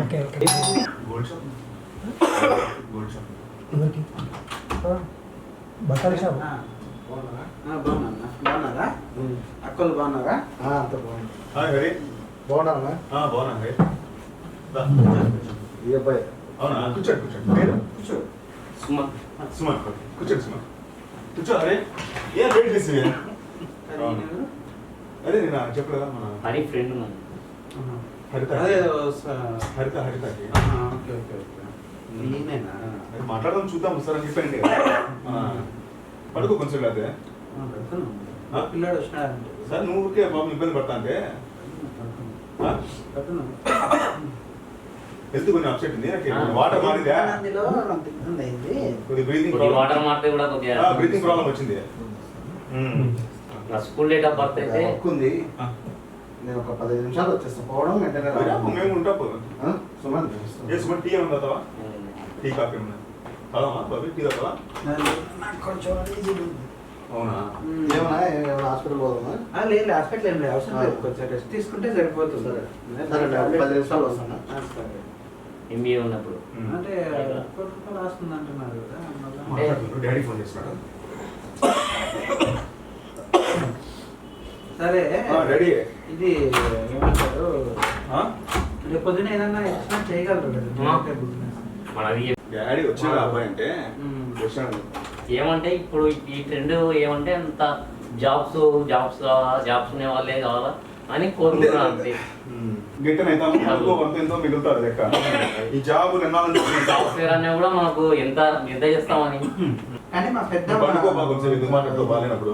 Okay okay. Gold shop. Gold shop. ఎవరికి? బట్టల shop. బాగున్నారా? అక్కలు బాగున్నారా? అంత బాగుంది. హరి బాగున్నారా? బాగున్నా హరి. ఈ అబ్బాయి అవునా? కూర్చోండి కూర్చోండి. పేరు? కూర్చో. సుమన్. సుమన్ కూర్చోండి సుమన్. కూర్చో హరి. ఏం వెయిట్ చేసి అదే నేను చెప్పలేదా మన హరి ఫ్రెండ్ మనం. హరిత. అదే హరిత హరిత. Okay okay okay. నేనేనా? మాట్లాడదాం చూద్దాం సార్ అని చెప్పండి. పడుకో కొంచెం అదే పిల్లాడు వచ్చినాడంటే సార్ నువ్వు ఊరికే బాబు ఇబ్బంది పడతా అంటే హెల్త్ కొంచెం అప్సెట్ ఉంది. వాటర్ మారిందా? కొద్దిగా బ్రీతింగ్ కొద్దిగా వాటర్ మారితే కూడా కొద్దిగా బ్రీతింగ్ ప్రాబ్లం వచ్చింది. నా స్కూల్ డేట్ ఆఫ్ బర్త్ అయితే వర్క్ ఉంది. నేను ఒక 15 నిమిషాలు వచ్చేస్తాను. పోవడం వెంటనే రావడం. మేము ఉంటాం. సుమన్ ఏ సుమన్ టీ ఏమన్నా తావా? టీ కాఫీ ఏమన్నా తావా? బాబు టీ తావా? కొంచెం అవునా? ఏమైనా హాస్పిటల్ పోదామా? లేదు హాస్పిటల్ ఏం లేదు, అవసరం లేదు. కొంచెం రెస్ట్ తీసుకుంటే సరిపోతుంది. సరే 10 నిమిషాలు వస్తాను. సరే. ఎంబీఏ ఉన్నప్పుడు అంటే కొడుకు రాస్తుంది అంటున్నారు కదా మాట్లాడుతున్నారు. డాడీ ఫోన్ చేస్తున్నాడు. సరే డాడీ ఇది ఏమంటారు, రేపు పొద్దున ఏదన్నా ఎక్స్ప్లెయిన్ చేయగలరు కదా బిజినెస్. మనది డాడీ వచ్చాడు అబ్బాయి అంటే వచ్చాడు. ఏమంటే ఇప్పుడు ఈ ట్రెండ్ ఏమంటే అంత జాబ్స్ ఉండే వాళ్ళే కావాలా అని కోరుకుంటున్నాను అంతే. గిట్టన అయితే ఎంతో మిగులుతారు లెక్క. ఈ జాబ్ సాఫ్ట్వేర్ అనే కూడా మనకు ఎంత చేస్తామని. కానీ మా పెద్ద కొంచెం ఎందుకు మాట్లాడుతూ బాగాలేనప్పుడు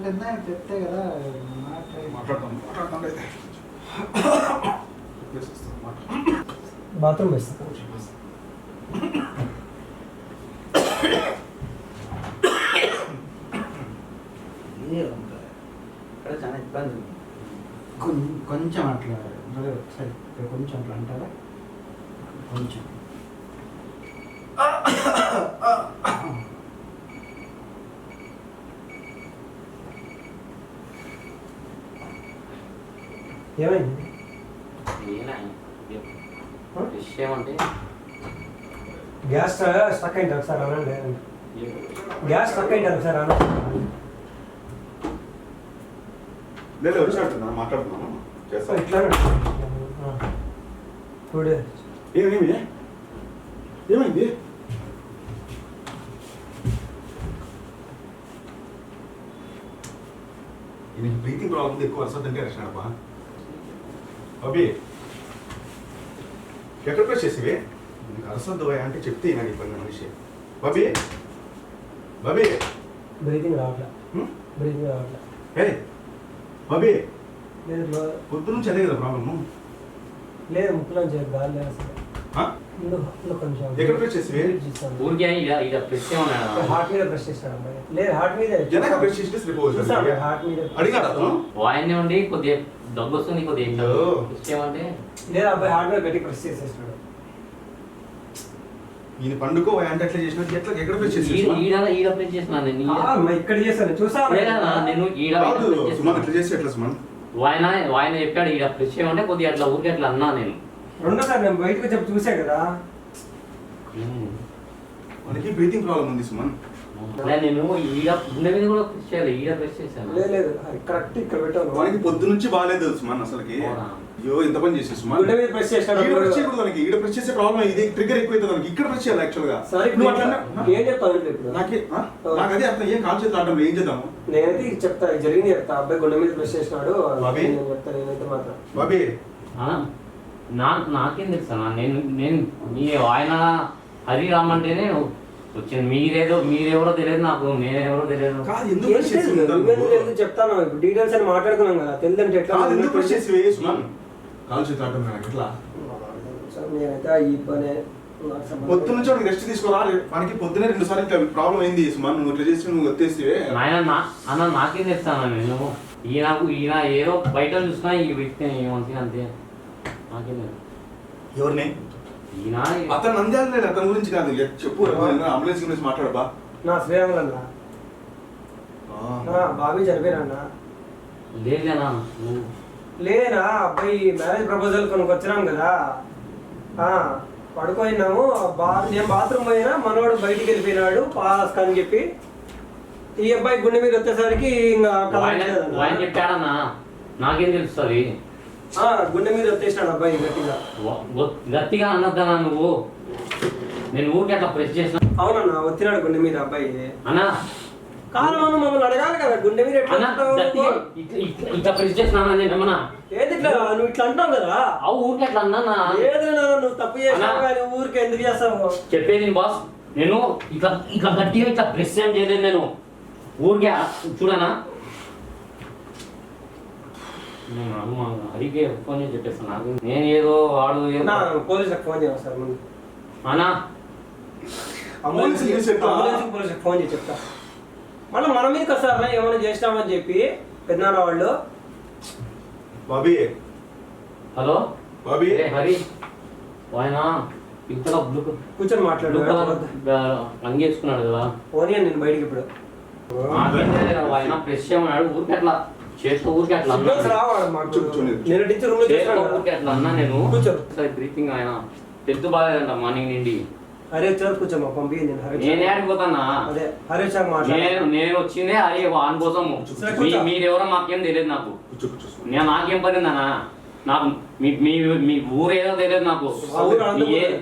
పెద్ద చెప్తే కదా మాట్లాడతాం. బాత్రూమ్ వేస్తా. ఇక్కడ చాలా ఇబ్బంది ఉంది. కొంచెం అట్లా సరే ఇక్కడ కొంచెం అట్లా అంటారా, కొంచెం ఏమైంది? విషయం అంటే గ్యాస్ స్టక్ అయింది ఒకసారి అనండి. గ్యాస్ స్టక్ అయింది ఒకసారి అనండి. లేదు వచ్చినట్టున్నా మాట్లాడుతున్నాను చేస్తా. ఇట్లా చూడే ఏమైంది? ఇది బ్రీతింగ్ ప్రాబ్లం ఎక్కువ వస్తుందంటే రక్షణప్ప. అభి ఎక్కడ ప్రెస్ చేసివి? అరసద్దు అంటే చెప్తే నాకు ఇబ్బంది మనిషి. బాబీ బ్రీతింగ్ రావట్లే. బ్రీతింగ్ రావట్లే. హే బాబీ లేదు పొద్దు నుంచి అదే కదా ప్రాబ్లము. లేదు ముక్కులో గాలి లేదు అసలు. కొంచెం ఎక్కడ ప్రెస్ చేసివి? ఊరికే ఇక ప్రెస్ హార్ట్ మీద ప్రెస్ చేస్తాడు అమ్మాయి. లేదు హార్ట్ మీద జనక ప్రెస్ చేస్తే హార్ట్ మీద అడిగాడు అతను. వాయిన్ ఉండి కొద్దిగా దగ్గు వస్తుంది, కొద్దిగా ఇష్టమంటే లేదు అబ్బాయి హార్ట్ మీద గట్టి ప్రెస్ చేసేస్తాడు. ఈయన పండుకో అంటే ఎట్లా చేసినట్టు ఎట్లా ఎక్కడ ప్రెస్ చేసి ఈడ ప్రెస్ చేసినా నేను ఇక్కడ చేస్తాను చూసాను నేను ఈడ సుమన్ ఎట్లా చేసి ఎట్లా సుమన్ వాయన చెప్పాడు ఈడ ప్రెస్ చేయమంటే కొద్దిగా అట్లా ఊరికే అట్లా అన్నా నేను. రెండోసారి నేను బయటకు చెప్పి చూసా కదా. మనకి బ్రీతింగ్ ప్రాబ్లం ఉంది సుమన్. నేను ఈడ గుండె మీద కూడా ప్రెస్ చేయాలి, ఈడ ప్రెస్ చేశాను. లేదు కరెక్ట్ ఇక్కడ పెట్టాను. మనకి పొద్దు నుంచి బాగాలేదు సుమన్ అసలుకి. అయ్యో ఇంత పని చేసి సుమన్ గుండె మీద ప్రెస్ చేస్తాడు. ఈడ ప్రెస్ చేయకూడదు మనకి. ఈడ ప్రెస్ చేసే ప్రాబ్లం ఇది ట్రిగర్ ఎక్కువ అవుతుంది మనకి. ఇక్కడ ప్రెస్ చేయాలి యాక్చువల్ గా. నువ్వు అట్లా ఏం చెప్తావు ఇప్పుడు? నాకు అదే అర్థం. ఏం కాల్ చేతులు ఆడటం ఏం చేద్దాము? నేనైతే చెప్తా జరిగింది చెప్తా. అబ్బాయి గుండె మీద ప్రెస్ చేసినాడు చెప్తా. నేనైతే మాత్రం బాబీ నాకేం తెలుసా నేను మీ ఆయన హరి రామంటేనే వచ్చింది. మీరెవరో తెలియదు నాకు, నేనెవరో తెలియదు. చెప్తాను ఇప్పుడు డీటెయిల్స్ అని మాట్లాడుకున్నాం కదా. తెలియదంటే ఎట్లా కాల్ చేతులు ఆడటం ఎట్లా? నేనైతే ఈ పనే పొద్దు నుంచి వాడికి రెస్ట్ తీసుకోరా. మనకి పొద్దునే 2 సార్లు ఇట్లా ప్రాబ్లం అయింది సుమన్. నువ్వు ఇట్లా చేసి నువ్వు వచ్చేసి అన్న నాకేం తెస్తాను నేను. ఈయన ఏదో బయట చూసినా ఈ వ్యక్తి ఏమంటే అంతే. నాకేం ఎవరిని? ఈయన అతను నంద్యాల. అతని గురించి కాదు చెప్పు. అంబులెన్స్ గురించి మాట్లాడబా. నా శ్రీరంగ బాబీ చనిపోయినా. లేదేనా లేనా అబ్బాయి మ్యారేజ్ ప్రపోజల్ కొనుక్కి వచ్చినాం కదా. పడుకోయినాము. నేను బాత్రూమ్ పోయినా, మనవాడు బయటికి వెళ్ళిపోయినాడు పాస్క్ అని చెప్పి. ఈ అబ్బాయి గుండె మీద వచ్చేసరికి ఇంకా ఆయన చెప్పాడన్నా, నాకేం తెలుస్తుంది? గుండె మీద వచ్చేసినాడు అబ్బాయి గట్టిగా. గట్టిగా అన్నద్దనా నువ్వు? నేను ఊరికి అట్లా ప్రెస్ చేసిన. అవునన్నా, వచ్చినాడు గుండె మీద అబ్బాయి. అన్నా కాదు, మనం మమ్మల్ని అడగాలి కదా, గుండె మీద ఎట్లా ఇట్లా ప్రెస్ చేసినా నేను ఏమన్నా? ఏది ఇట్లా నువ్వు ఇట్లా అంటావు కదా? అవు ఊరికి అట్లా అన్నా. ఏదైనా నువ్వు తప్పు చేసినావు కానీ ఊరికి ఎందుకు చేస్తావు? చెప్పేది బాస్, నేను ఇట్లా ఇట్లా గట్టిగా ఇట్లా ప్రెస్ ఏం చేయలేదు. నేను ఊరికే చూడనా, అడిగే ఫోన్ చేసి చెప్పేస్తాను. నాకు నేను ఏదో వాడు పోలీసులకు ఫోన్ చేయాలి సార్ ముందు. అన్నా పోలీసులకు ఫోన్ చేసి చెప్తా. మళ్ళీ మన మీదకి వస్తారా ఏమైనా చేసినామని చెప్పి పెద్దనాన్న వాళ్ళు. బాబీ, హలో బాబీ, హరి ఆయన ఇంతలో కూర్చొని మాట్లాడు. లంగేసుకున్నాడు కదా, పోనీ నేను బయటికి ఇప్పుడు. ఆయన ప్రెస్ చేయమన్నాడు. ఊరికి అట్లా చేస్తూ ఊరికి అట్లా నేను టీచర్ రూమ్ లో ఊరికి అట్లా అన్నా. నేను బ్రీతింగ్ ఆయన టెన్త్ బాగాలేదంట మార్నింగ్ నుండి. హరే సార్ కూర్చోమ్మా, పంపి. నేను ఆడిపోతానా? అదే హరే సార్ నేను వచ్చిందే హరి వాన్ కోసం. మీరెవరో మాకేం తెలియదు. నాకు నాకేం పడిందన్నా? నాకు మీ ఊరు ఏదో తెలియదు నాకు.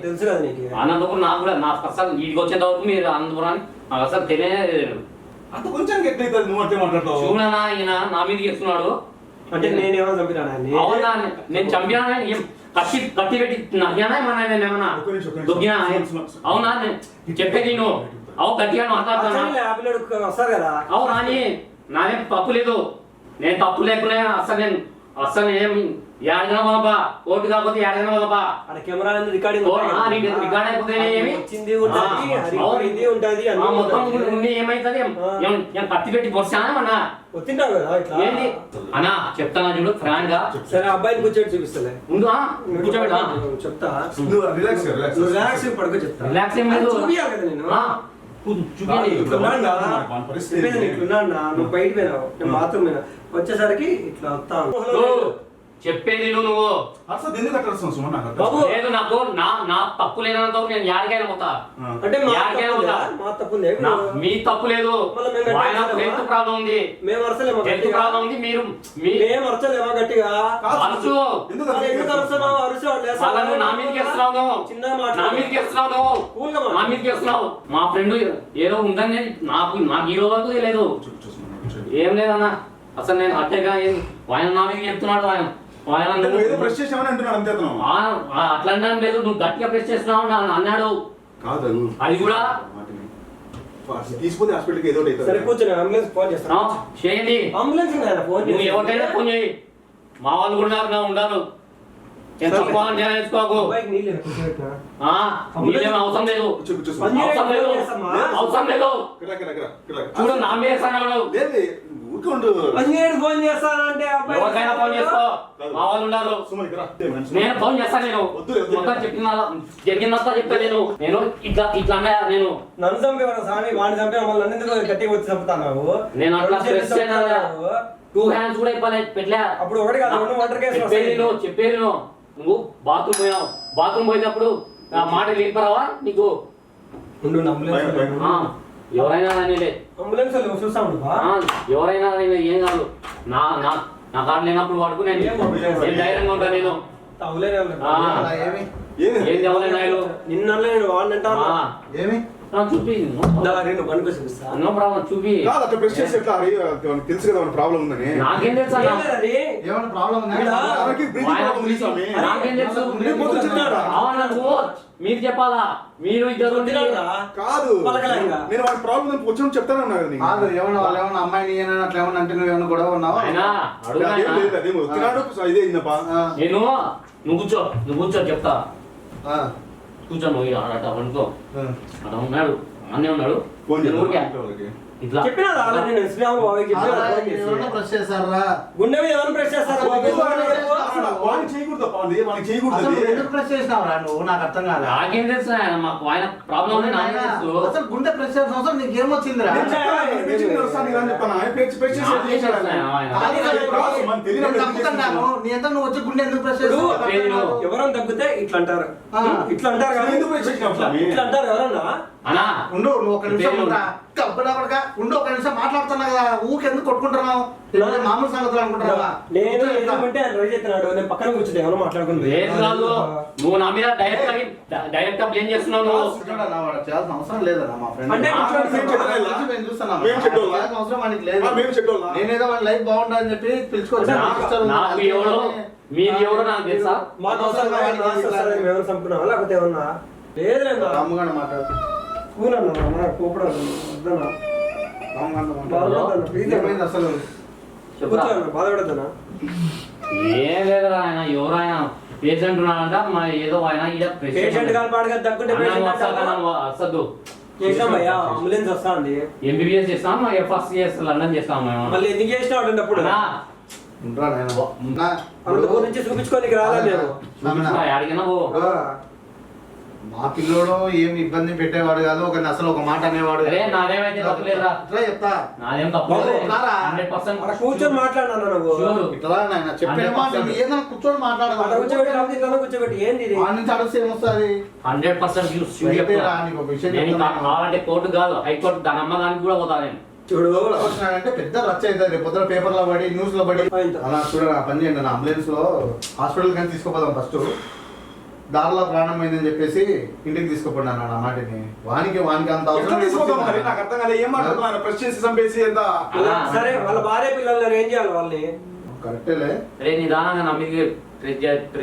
తెలుసు కదా నీకు. అనంతపురం నాకు కూడా, నాకు అసలు వీడికి వచ్చేంత వరకు మీరు అనంతపురాన్ని నాకు అసలు తెలియదు. అంత కొంచెం ఎట్లయితే నువ్వు అంటే మాట్లాడతావు? చూడనా, ఈయన నా మీదకి చేస్తున్నాడు. అంటే నేనేమో చంపినా? అవునా, నేను చంపినా? కట్టి పెట్టి నవ్యానా ఏమన్నా? నేను ఏమన్నా దొబ్బినా? అవునా, చెప్పేది నేను. అవు గట్టిగా మాట్లాడుతున్నా. వస్తారు కదా. అవు నాదేం తప్పు లేదు. నేను తప్పు లేకునే అసలు ఏం ఏడైనా బాబా, కోర్టు కాకపోతే ఏడైనా బాబా. కెమెరా రికార్డింగ్ రికార్డ్ అయిపోతే మొత్తం ఏమైతుంది? కత్తి పెట్టి పొడిచానా ఏమన్నా? వచ్చింటావు కదా ఇట్లా. ఏంటి అన్నా చెప్తానా చూడు ఫ్రాంక్ గా. సరే అబ్బాయిని కూర్చోబెట్టి చూపిస్తలే. ముందు కూర్చోబెట్టా చెప్తా. రిలాక్స్ పడుకో చెప్తా. రిలాక్స్ ఏం లేదు. చూపియాలి కదా నేను. చూపించండి. నువ్వు బయట పోయినావు, నేను బాత్రూమ్ పోయినా. వచ్చేసరికి ఇట్లా వస్తాను. చెప్పేది నువ్వు అసలు ఎందుకు అక్కడ సుమన్ నాకు లేదు. నాకు నా తప్పు లేనంత నేను యాడికైనా పోతా. అంటే మీ తప్పు లేదు. ఆయన హెల్త్ ప్రాబ్లం ఉంది, మేము అరసలేమో హెల్త్ ప్రాబ్లం ఉంది. మీరు మేము అరసలేమో గట్టిగా. అరుచు నా మీదకి వేస్తున్నావు, నా మీదకి వేస్తున్నావు, నా మీదకి వేస్తున్నావు. మా ఫ్రెండ్ ఏదో ఉందని నాకు ఈ రోజు వరకు తెలియదు. ఏం లేదన్నా, అసలు నేను అట్టేగా ఆయన నా మీద చెప్తున్నాడు. అట్లా అనడం లేదు. నువ్వు గట్టిగా ప్రెస్ చేస్తున్నావు అన్నాడు. అది కూడా తీసుకుని హాస్పిటల్కి ఏదో కూర్చొని అంబులెన్స్ ఫోన్ చేస్తాను. చేయండి. అంబులెన్స్ ఎవరికైనా ఫోన్ చేయి. మా వాళ్ళు కూడా ఉండాలి. అవసరం లేదు, అవసరం లేదు. చూడు నా మీద ఫోన్ చేస్తానంటే ఎవరికైనా ఫోన్ చేసుకో. మా వాళ్ళు ఉన్నారు. నేను ఫోన్ చేస్తాను. నేను మొత్తం చెప్పిన జరిగిందంతా చెప్తా. నేను ఇట్లా ఇట్లా నేను నన్ను చంపేవాడు స్వామి, వాడిని చంపే మమ్మల్ని ఎందుకు గట్టిగా వచ్చి చంపుతాను. నేను అట్లా 2 hands కూడా పెట్టలే. అప్పుడు ఒకటి కాదు, చెప్పేది నువ్వు బాత్రూమ్ పోయినావు. బాత్రూమ్ పోయినప్పుడు ఆ మాట లేపరావా నీకు? ఎవరైనా అంబులెన్స్ చూస్తా ఎవరైనా ఏం కాదు. నా కాడ లేనప్పుడు వాడుకు నేను ధైర్యంగా ఉంటాను. నేను ఏంది ఎవరైనా నిన్న నేను వాడినంటా చూపి నో ప్రాబ్లం చూపి. తెలుసు కదా ప్రాబ్లం ఉందని. నాకేం తెలుసు? నాకేం తెలుసు? మీరు చెప్పాలా? మీరు ఇద్దరు కాదు, నేను వాడి ప్రాబ్లం వచ్చి చెప్తాను. ఏమన్నా వాళ్ళు ఏమన్నా అమ్మాయిని అట్లా ఏమన్నా అంటే నువ్వు ఏమన్నా గొడవ ఉన్నావా? ఇదే నువ్వు కూర్చో చెప్తా. కూర్చో నువ్వు అట అనుకో. అలా ఉన్నాడు, అన్నీ ఉన్నాడు. ఇట్లా చెప్పినా ప్రెస్ చేశారా? గుండె మీద ఎవరు ప్రెస్ చేస్తారా? ఎందుకు ప్రెస్ చేసినావురా నువ్వు? నాకు అర్థం కాదు. నాకేం తెలుసు? మాకు ఆయన ప్రాబ్లం ఉంది. అసలు గుండె ప్రెస్ చేసిన అవసరం నీకేమొచ్చిందిరా? ఎవరు జ్వరం తగ్గితే ఇట్లా అంటారు. ఆ. ఇట్లా అంటారు కదా, ఎందుకు వచ్చేసినావు స్వామి? ఇట్లా అంటారు ఎవరన్నా? అన్నా ఉండు నువ్వు ఒక నిమిషం ఉండరా. కబ్బడబడగా ఉండు, ఒక నిమిషం మాట్లాడుతున్నా కదా, ఊకెందుకు కొట్టుకుంటున్నావు? మామూలు సంగతులు అనుకుంటున్నావా? నేను ఏమంటే ఆయన ట్రై చేస్తున్నాడు, నేను పక్కన కూర్చుంటే ఎవరో మాట్లాడుకుంది. లేదు కాదు, నువ్వు నా మీద డైరెక్ట్ గా బ్లేమ్ చేస్తున్నావు నువ్వు. చూడన్నా, వాడు చేయాల్సిన అవసరం లేదన్నా మా ఫ్రెండ్. అంటే నేను చూస్తున్నాను. మేము చెడ్డోళ్ళా? చేయాల్సిన అవసరం వానికి లేదు. మేము చెడ్డోళ్ళా? నేనేదో వాడి లైఫ్ బాగుండాలని చెప్పి పిలుచుకొచ్చాను. నాకు ఎవరో మీరు ఎవరో నాకు తెలుసా? మాకు అవసరం లేదు, నాకు వస్తుంది, మేము ఎవరు చంపుకున్నావా లేకపోతే ఏమన్నా? లేదులేనా రాముగానే మాట్లాడు. కూలన్నా కూపడన్నా వద్దన్నా, ఏమైంది అసలు? చెప్పురా. కూర్చోన్నా, బాధపడద్దన్నా. ఏం లేదురా, ఆయన ఎవరు ఆయన పేషెంట్ ఉన్నాడంట, మా ఏదో ఆయన పేషెంట్ కాలు పాడగా తగ్గుంటే అసలు చేసామయ్యా, అంబులెన్స్ వస్తా ఉంది. ఎంబీబీఎస్ చేస్తాం, FRCS లండన్ చేస్తాం మేము. మళ్ళీ ఎందుకు చేసినావు అప్పుడు? అన్నా, ఉండరా నాయనా. అప్పుడు నుంచి చూపించుకోనికి రాలే మేము. చూపించుకో, యాడికైనా పో. మా పిల్లోడు ఏమి ఇబ్బంది పెట్టేవాడు కాదు, ఒక అసలు ఒక మాట అనేవాడు. అరే నాదేమైతే తప్పలేదురా, ఇట్లా చెప్తా. నాదేం తప్పలేదు. రారా. 100% అక్కడ కూర్చొని మాట్లాడినా నువ్వు. చూడు. ఇట్లా నాయన చెప్పిన మాట ఏదైనా కూర్చొని అక్కడ మాట్లాడగలరు. కూర్చోబెట్టి లేకపోతే ఇట్లా కూర్చోబెట్టి ఏంది ఇది? వాడి నుంచి అడిగితే ఏమొస్తుంది? 100% చూసి చెప్తా. నీకు ఒక విషయం నేను చెప్తున్నా. కావాలంటే కోర్టు కాదు, హైకోర్టు దాని అమ్మదానికి కూడా పోతా నేను. చూడు వచ్చినాడంటే పెద్ద రచ్చ అవుతుంది. రేపు పొద్దున పేపర్ లో పడి న్యూస్ లో పడి అలా చూడండి. ఆ పని చేయండి, నా అంబులెన్స్ లో హాస్పిటల్ కానీ తీసుకోపోదాం. ఫస్ట్ దారిలో ప్రాణం అయిందని చెప్పేసి ఇంటికి తీసుకుపోయినా నా మాటని. వానికి అంత ఎట్లా తీసుకోదాం మరి? అవసరం. నాకు అర్థం కాలే, ఏం మాట్లాడుతున్నా? ప్రెస్ చేసి చంపేసి ఎంత సరే, వాళ్ళ భార్య పిల్లలు ఏం చేయాలి వాళ్ళని? కరెక్టేలే. రే నిదానంగా నా మీద ప్రెస్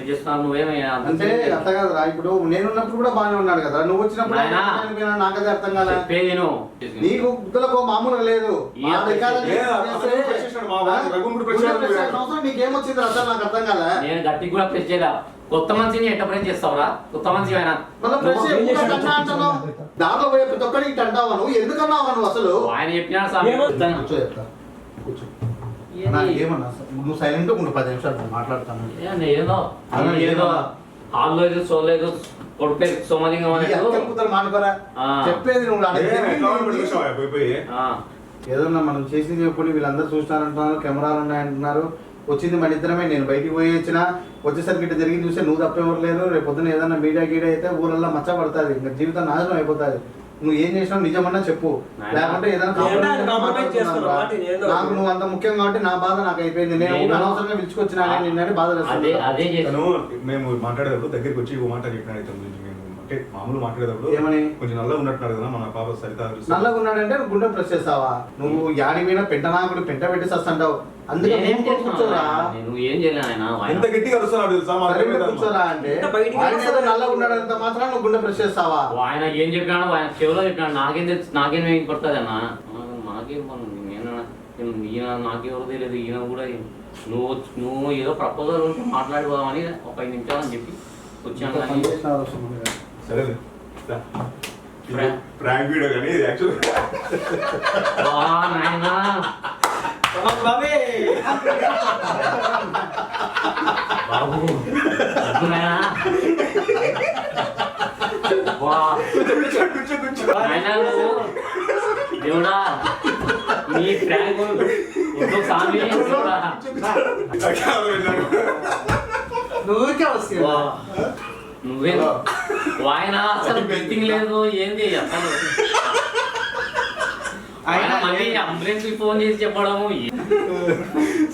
చేస్తున్నావు, నువ్వేమే అంటే అర్థం కాదురా. ఇప్పుడు నేనున్నప్పుడు కూడా బాగానే ఉన్నాడు కదా, నువ్వు వచ్చినప్పుడు నాయనా. నాకదే అర్థం కాలే. చెప్పేది నువ్వు. నీకు గుర్తులకు మామూలుగా లేదు. ఏ ఆ రికార్డు ఏ, చేస్తే అతను ప్రెస్ చేసినాడు మా వాడిని, రఘుని కూడా ప్రెస్ గుండె ప్రెస్ చేసినాడు. చేసిన అవసరం నీకేమొచ్చింది అసలు నాకు అర్థం కాలే. నేను గట్టికి కూడా ప్రెస్ చేయదా. కొత్త మనిషిని ఎట్ట ప్రెస్ చేస్తావురా? కొత్త మనిషి అయినా మళ్ళీ ప్రెస్ అంటున్నావు. దాంట్లో పోయే ప్రతి ఒక్కరికి ఇట్ట అంటావా నువ్వు? ఎందుకన్నావా నువ్వు అసలు? ఆయన చెప్పినాడు సార్. కూర్చో చెప్తా. కూర్చో. అన్నా, ఏమన్నా అసలు? నువ్వు సైలెంట్ ఉండు, 10 నిమిషాలు మాట్లాడతాను. ఏదో ఏదో హాల్లో ఏదో చూడలేదు, కొడుకు సోమలింగం ఈ అక్కల కూతురు మానుకోరా. చెప్పేది నువ్వు ఏ, ఎట్లా ఉన్నాడు చూసావా పోయి? ఏదన్నా మనం చేసింది చెప్పుకొని వీళ్ళందరూ చూస్తారంటున్నారు, కెమెరాలు ఉన్నాయంటున్నారు. వచ్చింది మన ఇద్దరమే. నేను బయటికి పోయి వచ్చిన వచ్చేసరికి ఇట్లా జరిగి చూస్తే నువ్వు తప్పేవారు లేరు. రేపు పొద్దున ఏదన్నా మీడియా గీడ అయితే ఊరల్లా మచ్చ పడుతుంది, ఇంకా జీవితం నాశనం అయిపోతుంది. నువ్వు ఏం చేసినావు నిజమన్నా చెప్పు, లేకుంటే ఏదైనా compromise చేస్తున్నావా? నాకు నువ్వు అంత ముఖ్యం కాబట్టి నా బాధ నాకు అయిపోయింది. నేను అనవసరంగా పిలుచుకొచ్చినా నిన్నని బాధ అదే అదే చేసి తను మేము మాట్లాడేటప్పుడు దగ్గరికి వచ్చి ఓ మాట చెప్పినాడు ఇతని గురించి. మేము అంటే మామూలు మాట్లాడేటప్పుడు ఏమని? కొంచెం నల్లగా ఉన్నట్టున్నాడు కదా మన పాప సరిత తెలుసు. నల్లగా ఉన్నాడంటే నువ్వు గుండె ప్రెస్ చేస్తావా? నువ్వు యాడి మీద పెంటనాకుడు పెంట పెట్టి వస్తుంటావు. అందుకే నేనేం నువ్వు కూర్చోరా. నువ్వు ఏం చేయలే ఆయన. ఎంత గట్టిగా అరుస్తున్నాడు తెలుసా మా సరే దగ్గర మీరు మీద. కూర్చోరా అంటే ఇంత బయటికి ఆయన ఏదో నల్లగా ఉన్నాడంత మాత్రం నువ్వు గుండె ప్రెస్ చేస్తావా? ఆయన ఏం చెప్పినాడు, ఆయన చెవిలో చెప్పినాడు. నాకేం తెలుసు, నాకేం ఏం పడుతుంది అన్న, నాకేం పనుంది. ఈయన నాకెవరు తెలియదు. ఈయన కూడా నువ్వు ఏదో ప్రపోజల్ ఉంటే మాట్లాడిపోదామని ఒక 5 నిమిషాలు అని చెప్పి వచ్చాను. కానీ సరేలే ప్రాంక్ వీడియో కానీ ఇది యాక్చువల్ నాయనా బాబే బాబు వద్దు నాయనా. నాయనా నువ్వు దేవుడా నీ ప్రాంక్ వద్దు స్వామి. నువ్వుకే వస్తుంది. నువ్వే ఆయన అసలు బెట్టింగ్ లేదు ఏంది అసలు. ఆయన మళ్ళీ అంబులెన్స్ కి ఫోన్ చేసి చెప్పడము.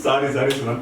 సారీ సుమన్.